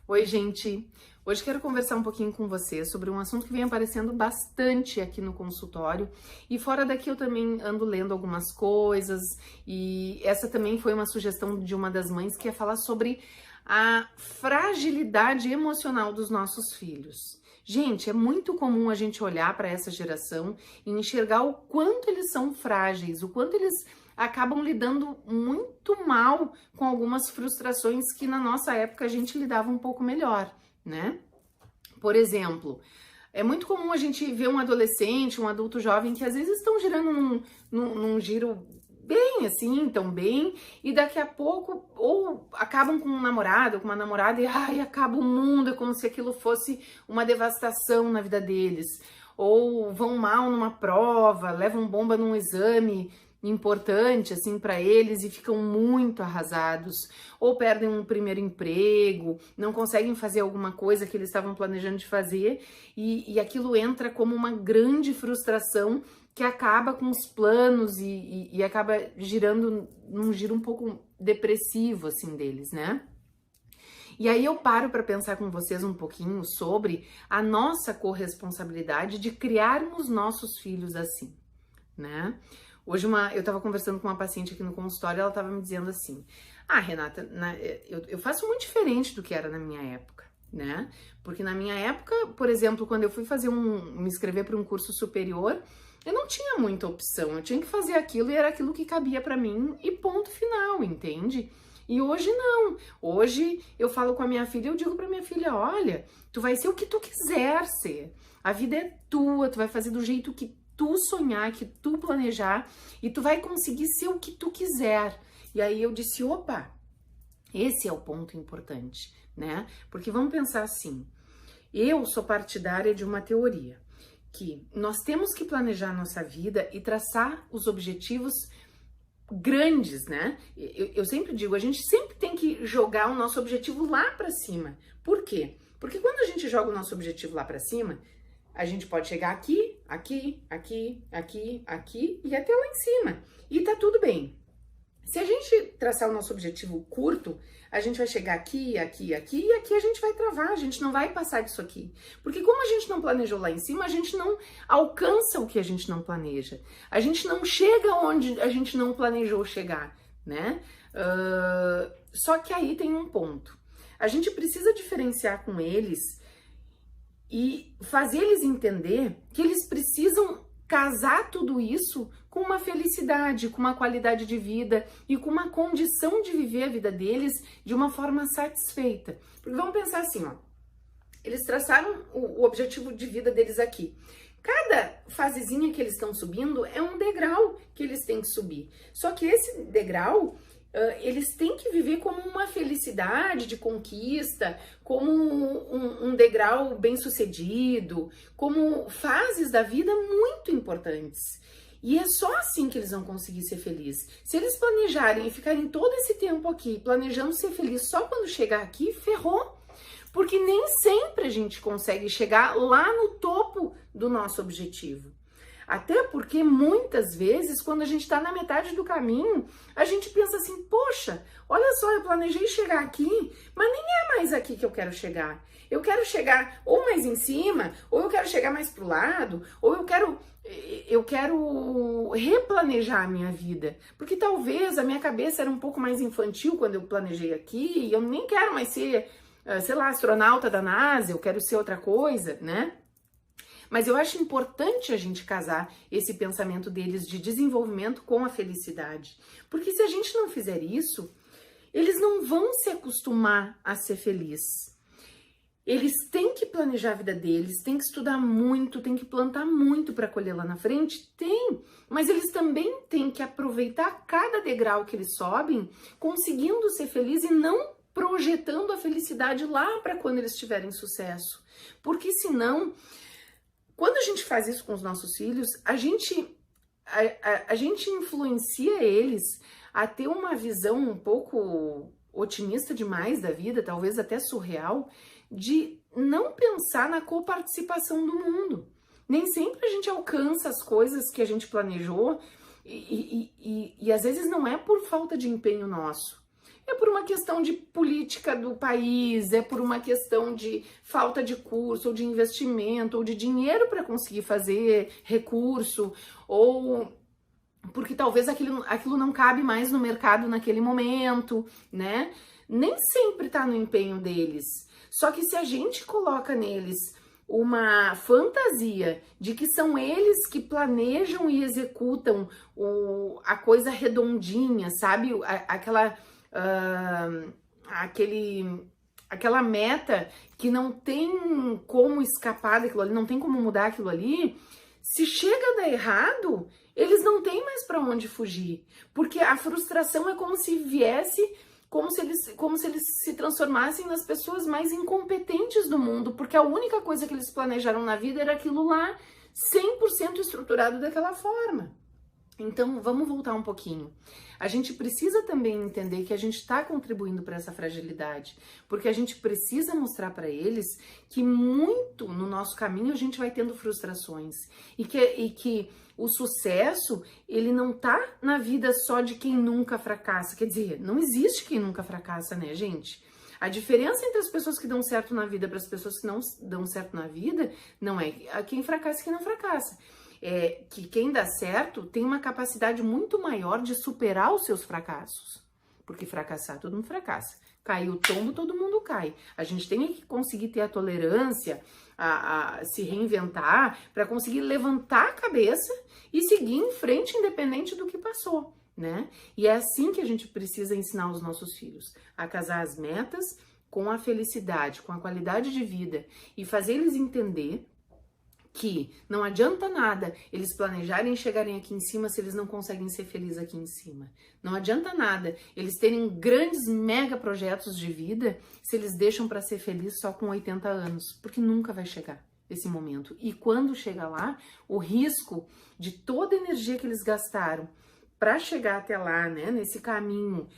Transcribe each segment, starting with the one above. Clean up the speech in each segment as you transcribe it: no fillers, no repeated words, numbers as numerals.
Oi, gente! Hoje quero conversar um pouquinho com você sobre um assunto que vem aparecendo bastante aqui no consultório e fora daqui eu também ando lendo algumas coisas e essa também foi uma sugestão de uma das mães que ia falar sobre a fragilidade emocional dos nossos filhos. Gente, é muito comum a gente olhar para essa geração e enxergar o quanto eles são frágeis, o quanto eles acabam lidando muito mal com algumas frustrações que na nossa época a gente lidava um pouco melhor, né? Por exemplo, é muito comum a gente ver um adolescente, um adulto jovem que às vezes estão girando num giro bem assim, tão bem, e daqui a pouco ou acabam com um namorado, com uma namorada e ai, acaba o mundo, é como se aquilo fosse uma devastação na vida deles. Ou vão mal numa prova, levam bomba num exame importante assim para eles e ficam muito arrasados, ou perdem um primeiro emprego, não conseguem fazer alguma coisa que eles estavam planejando de fazer e aquilo entra como uma grande frustração que acaba com os planos e acaba girando num giro um pouco depressivo assim deles, né? E aí eu paro para pensar com vocês um pouquinho sobre a nossa corresponsabilidade de criarmos nossos filhos assim, né? Hoje eu tava conversando com uma paciente aqui no consultório e ela tava me dizendo assim, Renata, eu faço muito diferente do que era na minha época, né? Porque na minha época, por exemplo, quando eu fui me inscrever para um curso superior, eu não tinha muita opção, eu tinha que fazer aquilo e era aquilo que cabia para mim e ponto final, entende? E hoje não, hoje eu falo com a minha filha, eu digo pra minha filha, olha, tu vai ser o que tu quiser ser, a vida é tua, tu vai fazer do jeito que tu sonhar, que tu planejar e tu vai conseguir ser o que tu quiser. E aí eu disse, opa, esse é o ponto importante, né? Porque vamos pensar assim, eu sou partidária de uma teoria, que nós temos que planejar a nossa vida e traçar os objetivos grandes, né? Eu sempre digo, a gente sempre tem que jogar o nosso objetivo lá para cima. Por quê? Porque quando a gente joga o nosso objetivo lá para cima, a gente pode chegar aqui, aqui, aqui, aqui, aqui e até lá em cima. E tá tudo bem. Se a gente traçar o nosso objetivo curto, a gente vai chegar aqui, aqui, aqui e aqui a gente vai travar, a gente não vai passar disso aqui. Porque como a gente não planejou lá em cima, a gente não alcança o que a gente não planeja. A gente não chega onde a gente não planejou chegar, né? Só que aí tem um ponto. A gente precisa diferenciar com eles e fazer eles entender que eles precisam casar tudo isso com uma felicidade, com uma qualidade de vida e com uma condição de viver a vida deles de uma forma satisfeita. Porque vamos pensar assim, ó, eles traçaram o objetivo de vida deles aqui. Cada fasezinha que eles estão subindo é um degrau que eles têm que subir. Só que esse degrau eles têm que viver como uma felicidade de conquista, como um degrau bem sucedido, como fases da vida muito importantes. E é só assim que eles vão conseguir ser felizes. Se eles planejarem e ficarem todo esse tempo aqui, planejando ser feliz só quando chegar aqui, ferrou. Porque nem sempre a gente consegue chegar lá no topo do nosso objetivo. Até porque muitas vezes, quando a gente está na metade do caminho, a gente pensa assim, poxa, olha só, eu planejei chegar aqui, mas nem é mais aqui que eu quero chegar. Eu quero chegar ou mais em cima, ou eu quero chegar mais pro lado, ou eu quero replanejar a minha vida. Porque talvez a minha cabeça era um pouco mais infantil quando eu planejei aqui, e eu nem quero mais ser, sei lá, astronauta da NASA, eu quero ser outra coisa, né? Mas eu acho importante a gente casar esse pensamento deles de desenvolvimento com a felicidade. Porque se a gente não fizer isso, eles não vão se acostumar a ser felizes. Eles têm que planejar a vida deles, têm que estudar muito, têm que plantar muito para colher lá na frente? Tem, mas eles também têm que aproveitar cada degrau que eles sobem, conseguindo ser felizes e não projetando a felicidade lá para quando eles tiverem sucesso. Porque senão, quando a gente faz isso com os nossos filhos, a gente influencia eles a ter uma visão um pouco otimista demais da vida, talvez até surreal, de não pensar na coparticipação do mundo. Nem sempre a gente alcança as coisas que a gente planejou e às vezes não é por falta de empenho nosso. É por uma questão de política do país, é por uma questão de falta de curso, ou de investimento, ou de dinheiro para conseguir fazer recurso, ou porque talvez aquilo não cabe mais no mercado naquele momento, né? Nem sempre tá no empenho deles. Só que se a gente coloca neles uma fantasia de que são eles que planejam e executam a coisa redondinha, sabe? Aquela meta que não tem como escapar daquilo ali, não tem como mudar aquilo ali. Se chega a dar errado, eles não têm mais para onde fugir, porque a frustração é como se viesse, como se eles se transformassem nas pessoas mais incompetentes do mundo, porque a única coisa que eles planejaram na vida era aquilo lá, 100% estruturado daquela forma. Então, vamos voltar um pouquinho. A gente precisa também entender que a gente está contribuindo para essa fragilidade, porque a gente precisa mostrar para eles que muito no nosso caminho a gente vai tendo frustrações e que o sucesso, ele não tá na vida só de quem nunca fracassa. Quer dizer, não existe quem nunca fracassa, né, gente? A diferença entre as pessoas que dão certo na vida para as pessoas que não dão certo na vida não é quem fracassa e quem não fracassa. É que quem dá certo tem uma capacidade muito maior de superar os seus fracassos. Porque fracassar, todo mundo fracassa. Cair o tombo, todo mundo cai. A gente tem que conseguir ter a tolerância, a se reinventar, para conseguir levantar a cabeça e seguir em frente, independente do que passou, né? E é assim que a gente precisa ensinar os nossos filhos, a casar as metas com a felicidade, com a qualidade de vida e fazer eles entender que não adianta nada eles planejarem e chegarem aqui em cima se eles não conseguem ser felizes aqui em cima. Não adianta nada eles terem grandes mega projetos de vida se eles deixam para ser felizes só com 80 anos, porque nunca vai chegar esse momento. E quando chega lá, o risco de toda a energia que eles gastaram para chegar até lá, né, nesse caminho,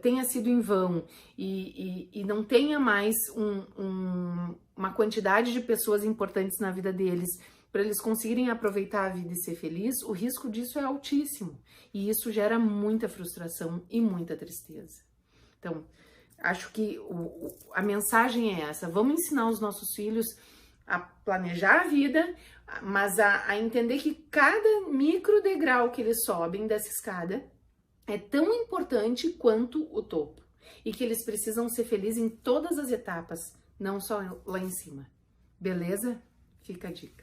tenha sido em vão e não tenha mais uma quantidade de pessoas importantes na vida deles para eles conseguirem aproveitar a vida e ser feliz, o risco disso é altíssimo. E isso gera muita frustração e muita tristeza. Então, acho que a mensagem é essa. Vamos ensinar os nossos filhos a planejar a vida, mas a entender que cada micro degrau que eles sobem dessa escada é tão importante quanto o topo. E que eles precisam ser felizes em todas as etapas, não só lá em cima. Beleza? Fica a dica.